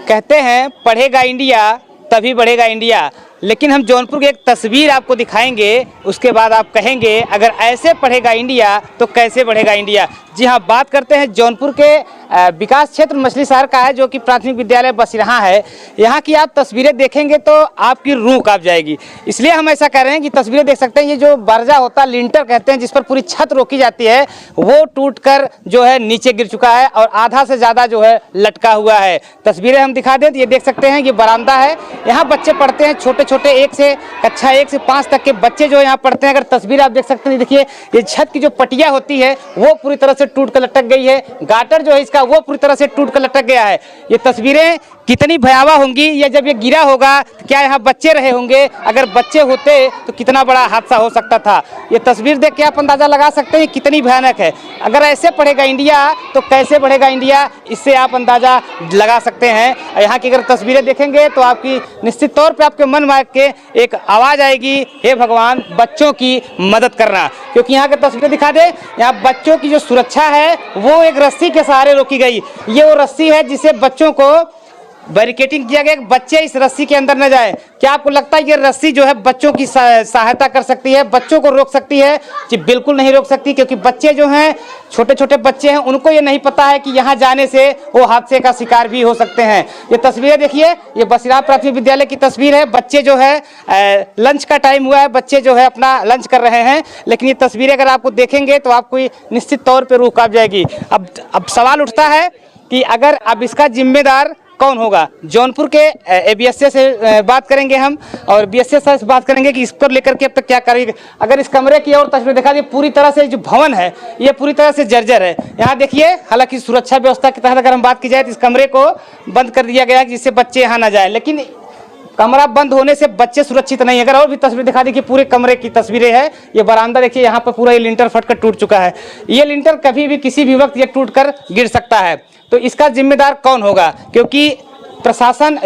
कहते हैं पढ़ेगा इंडिया तभी बढ़ेगा इंडिया, लेकिन हम जौनपुर की एक तस्वीर आपको दिखाएंगे, उसके बाद आप कहेंगे अगर ऐसे पढ़ेगा इंडिया तो कैसे बढ़ेगा इंडिया। जी हाँ, बात करते हैं जौनपुर के विकास क्षेत्र मछली शहर का है, जो कि प्राथमिक विद्यालय बसिरहा है। यहाँ की आप तस्वीरें देखेंगे तो आपकी रूह कांप जाएगी, इसलिए हम ऐसा कर रहे हैं कि तस्वीरें देख सकते हैं। ये जो बर्जा होता है, लिंटर कहते हैं, जिस पर पूरी छत रोकी जाती है, वो टूटकर जो है नीचे गिर चुका है और आधा से ज़्यादा जो है लटका हुआ है। तस्वीरें हम दिखा दें तो ये देख सकते हैं, ये बरामदा है, यहाँ बच्चे पढ़ते हैं। छोटे छोटे कक्षा 1 से 5 तक के बच्चे जो यहाँ पढ़ते हैं। अगर तस्वीर आप देख सकते हैं, देखिए ये छत की जो पटिया होती है वो पूरी तरह से टूट कर लटक गई है। गाटर जो है इसका वो पूरी तरह से टूट कर लटक गया है। ये तस्वीरें कितनी भयावह होंगी, या जब ये गिरा होगा तो क्या यहाँ बच्चे रहे होंगे? अगर बच्चे होते तो कितना बड़ा हादसा हो सकता था। ये तस्वीर देख के आप अंदाजा लगा सकते हैं कितनी भयानक है। अगर ऐसे पढ़ेगा इंडिया तो कैसे बढ़ेगा इंडिया, इससे आप अंदाजा लगा सकते हैं। यहाँ की अगर तस्वीरें देखेंगे तो आपकी निश्चित तौर पे आपके मन में के एक आवाज़ आएगी, हे भगवान बच्चों की मदद करना। क्योंकि यहाँ की तस्वीरें दिखा दे, यहाँ बच्चों की जो सुरक्षा है वो एक रस्सी के सहारे रोकी गई। ये वो रस्सी है जिसे बच्चों को बैरिकेटिंग किया गया, बच्चे इस रस्सी के अंदर न जाए। क्या आपको लगता है ये रस्सी जो है बच्चों की सहायता कर सकती है, बच्चों को रोक सकती है? जी बिल्कुल नहीं रोक सकती, क्योंकि बच्चे जो हैं, छोटे छोटे बच्चे हैं, उनको ये नहीं पता है कि यहाँ जाने से वो हादसे का शिकार भी हो सकते हैं। ये तस्वीरें देखिए, ये बसिरहा प्राथमिक विद्यालय की तस्वीर है। बच्चे जो है लंच का टाइम हुआ है, बच्चे जो है अपना लंच कर रहे हैं, लेकिन ये तस्वीरें अगर आपको देखेंगे तो आपको निश्चित तौर पर रूह कांप जाएगी। अब सवाल उठता है कि अगर अब इसका जिम्मेदार कौन होगा? जौनपुर के ABSA से बात करेंगे हम, और BSA से बात करेंगे कि इसको लेकर के अब तक क्या करेंगे। अगर इस कमरे की और तस्वीर दिखा दी, पूरी तरह से जो भवन है ये पूरी तरह से जर्जर है। यहाँ देखिए, हालांकि सुरक्षा व्यवस्था के तहत अगर हम बात की जाए तो इस कमरे को बंद कर दिया गया है जिससे बच्चे यहाँ ना जाए, लेकिन कमरा बंद होने से बच्चे सुरक्षित नहीं। अगर और भी तस्वीर दिखा दी कि पूरे कमरे की तस्वीरें हैं। ये बरामदा देखिए, यहाँ पर पूरा ये लिंटर फटकर टूट चुका है। ये लिंटर कभी भी किसी भी वक्त ये टूटकर गिर सकता है। तो इसका जिम्मेदार कौन होगा? क्योंकि प्रशासन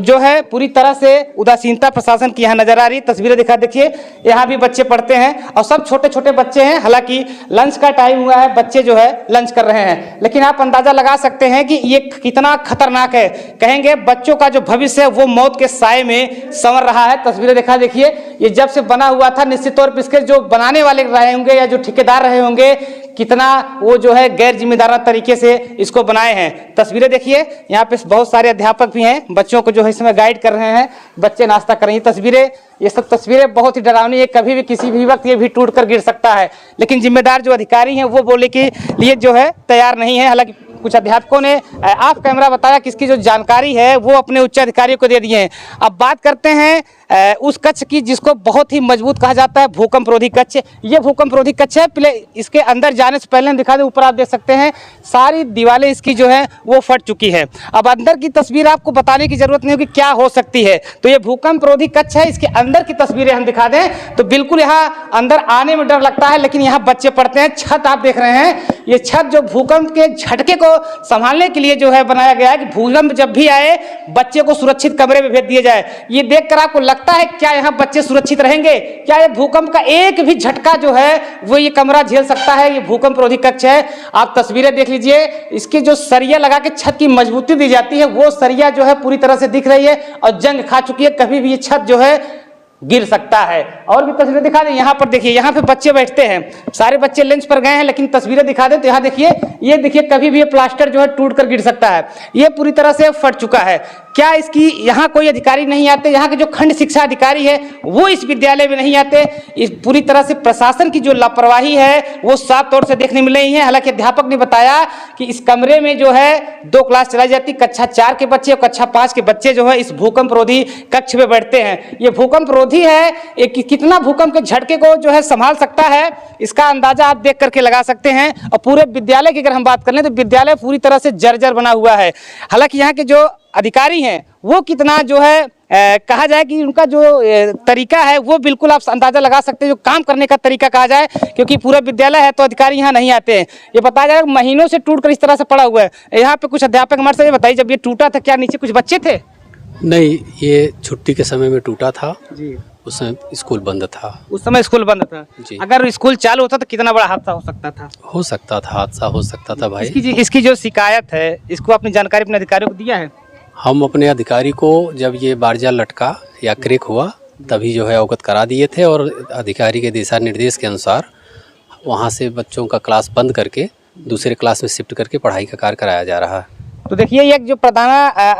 जो है पूरी तरह से उदासीनता प्रशासन की यहाँ नजर आ रही है। तस्वीरें दिखा देखिए, यहाँ भी बच्चे पढ़ते हैं और सब छोटे छोटे बच्चे हैं। हालांकि लंच का टाइम हुआ है, बच्चे जो है लंच कर रहे हैं, लेकिन आप अंदाजा लगा सकते हैं कि ये कितना खतरनाक है। कहेंगे बच्चों का जो भविष्य है वो मौत के साए में संवर रहा है। तस्वीरें दिखा देखिए, ये जब से बना हुआ था, निश्चित तौर पर इसके जो बनाने वाले रहे होंगे या जो ठेकेदार रहे होंगे, कितना वो जो है गैर जिम्मेदाराना तरीके से इसको बनाए हैं। तस्वीरें देखिए, यहाँ पे बहुत सारे अध्यापक भी हैं, बच्चों को जो है इसमें गाइड कर रहे हैं, बच्चे नाश्ता कर रहे हैं। तस्वीरें, ये सब तस्वीरें बहुत ही डरावनी है, कभी भी किसी भी वक्त ये भी टूट कर गिर सकता है। लेकिन जिम्मेदार जो अधिकारी हैं वो बोले के लिए जो है तैयार नहीं है। हालांकि कुछ अध्यापकों ने ऑफ कैमरा बताया कि इसकी जो जानकारी है वो अपने उच्च अधिकारियों को दे दिए हैं। अब बात करते हैं उस कक्ष की जिसको बहुत ही मजबूत कहा जाता है, भूकंप रोधी कक्ष। ये भूकंप रोधी कक्ष है। पहले इसके अंदर जाने से पहले हम दिखा दें, ऊपर आप देख सकते हैं सारी दीवारें इसकी जो है वो फट चुकी है। अब अंदर की तस्वीर आपको बताने की जरूरत नहीं होगी क्या हो सकती है। तो ये भूकंप रोधी कक्ष है, इसके अंदर की तस्वीरें हम दिखा दें तो बिल्कुल यहाँ अंदर आने में डर लगता है, लेकिन यहाँ बच्चे पढ़ते हैं। छत आप देख रहे हैं, ये छत जो भूकंप के झटके को संभालने के लिए जो है बनाया गया है कि भूकंप जब भी आए बच्चे को सुरक्षित कमरे में भेज दिया जाए। ये देखकर आपको लगता है क्या यहाँ बच्चे सुरक्षित रहेंगे? क्या ये भूकंप का एक भी झटका जो है वो ये कमरा झेल सकता है? ये भूकंप रोधी कक्ष है। आप तस्वीरें देख लीजिए, इसकी जो सरिया लगा के छत की मजबूती दी जाती है वो सरिया जो है पूरी तरह से दिख रही है और जंग खा चुकी है। कभी भी ये छत जो है गिर सकता है। और भी तस्वीरें दिखा दें, यहाँ पर देखिए, यहाँ पे बच्चे बैठते हैं, सारे बच्चे लंच पर गए हैं, लेकिन तस्वीरें दिखा दें तो यहाँ देखिए, ये देखिए कभी भी ये प्लास्टर जो है टूट कर गिर सकता है। ये पूरी तरह से फट चुका है। क्या इसकी यहाँ कोई अधिकारी नहीं आते? यहाँ के जो खंड शिक्षा अधिकारी है वो इस विद्यालय में नहीं आते। इस पूरी तरह से प्रशासन की जो लापरवाही है वो साफ तौर से देखने मिल रही है। हालांकि अध्यापक ने बताया कि इस कमरे में जो है 2 क्लास चलाई जाती, कक्षा 4 के बच्चे और कक्षा 5 के बच्चे जो है इस भूकंप रोधी कक्ष में बैठते हैं। ये भूकंप रोधी है, कितना भूकंप के झटके को जो है संभाल सकता है इसका अंदाजा आप देख करके लगा सकते हैं। और पूरे विद्यालय की अगर हम बात कर लें तो विद्यालय पूरी तरह से जर्जर बना हुआ है। हालांकि यहाँ के जो अधिकारी हैं वो कितना जो है कहा जाए कि उनका जो तरीका है वो बिल्कुल आप अंदाजा लगा सकते हैं, जो काम करने का तरीका कहा जाए, क्योंकि पूरा विद्यालय है तो अधिकारी यहाँ नहीं आते हैं। ये बताया जाए महीनों से टूट कर इस तरह से पड़ा हुआ है। यहाँ पे कुछ अध्यापक हमारे से बताइए, जब ये टूटा था क्या नीचे कुछ बच्चे थे? नहीं, ये छुट्टी के समय में टूटा था जी। उस समय स्कूल बंद था। उस समय स्कूल बंद था जी। अगर स्कूल चालू होता तो कितना बड़ा हादसा हो सकता था? हो सकता था, हादसा हो सकता था भाई। इसकी जो शिकायत है इसको अपनी जानकारी अपने अधिकारियों को दिया है? हम अपने अधिकारी को जब ये बारजाल लटका या क्रैक हुआ तभी जो है अवगत करा दिए थे और अधिकारी के दिशा निर्देश के अनुसार वहाँ से बच्चों का क्लास बंद करके दूसरे क्लास में शिफ्ट करके पढ़ाई का कार्य कराया जा रहा है। तो देखिए एक जो प्रधान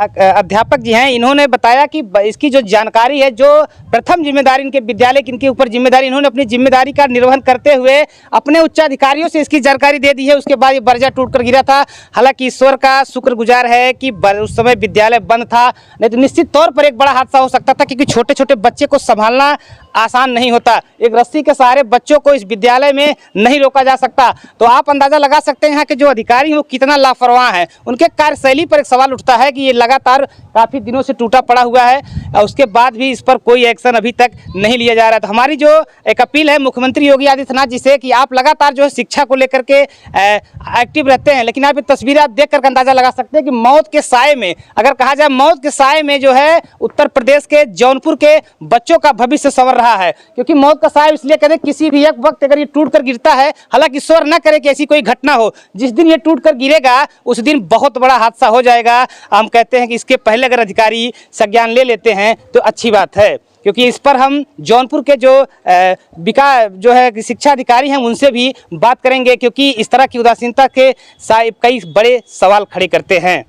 अध्यापक जी हैं इन्होंने बताया कि इसकी जो जानकारी है, जो प्रथम जिम्मेदारी इनके विद्यालय की इनके ऊपर जिम्मेदारी, इन्होंने अपनी जिम्मेदारी का निर्वहन करते हुए अपने उच्चाधिकारियों से इसकी जानकारी दे दी है। उसके बाद ये बर्जा टूटकर गिरा था। हालांकि ईश्वर का शुक्रगुजार है कि उस समय विद्यालय बंद था, नहीं तो निश्चित तौर पर एक बड़ा हादसा हो सकता था, क्योंकि छोटे छोटे बच्चे को संभालना आसान नहीं होता। एक रस्सी के सहारे बच्चों को इस विद्यालय में नहीं रोका जा सकता। तो आप अंदाज़ा लगा सकते हैं यहाँ के जो अधिकारी हैं वो कितना लापरवाह हैं। उनके कार्यशैली पर एक सवाल उठता है कि ये लगातार काफ़ी दिनों से टूटा पड़ा हुआ है और उसके बाद भी इस पर कोई एक्शन अभी तक नहीं लिया जा रहा है। तो हमारी जो एक अपील है मुख्यमंत्री योगी आदित्यनाथ जी से कि आप लगातार जो है शिक्षा को लेकर के एक्टिव रहते हैं, लेकिन आप ये तस्वीरें आप देख कर अंदाज़ा लगा सकते हैं कि मौत के साए में, अगर कहा जाए मौत के साए में जो है उत्तर प्रदेश के जौनपुर के बच्चों का भविष्य संवर रहा है। क्योंकि मौत का साया इसलिए कहते हैं किसी भी एक वक्त अगर ये टूट कर गिरता है, हालांकि ईश्वर न करे कि ऐसी कोई घटना हो, जिस दिन ये टूट कर गिरेगा उस दिन बहुत बड़ा हादसा हो जाएगा। हम कहते हैं कि इसके पहले अगर अधिकारी संज्ञान ले लेते हैं तो अच्छी बात है, क्योंकि इस पर हम जौनपुर के जो है शिक्षा अधिकारी हैं उनसे भी बात करेंगे, क्योंकि इस तरह की उदासीनता के कई बड़े सवाल खड़े करते हैं।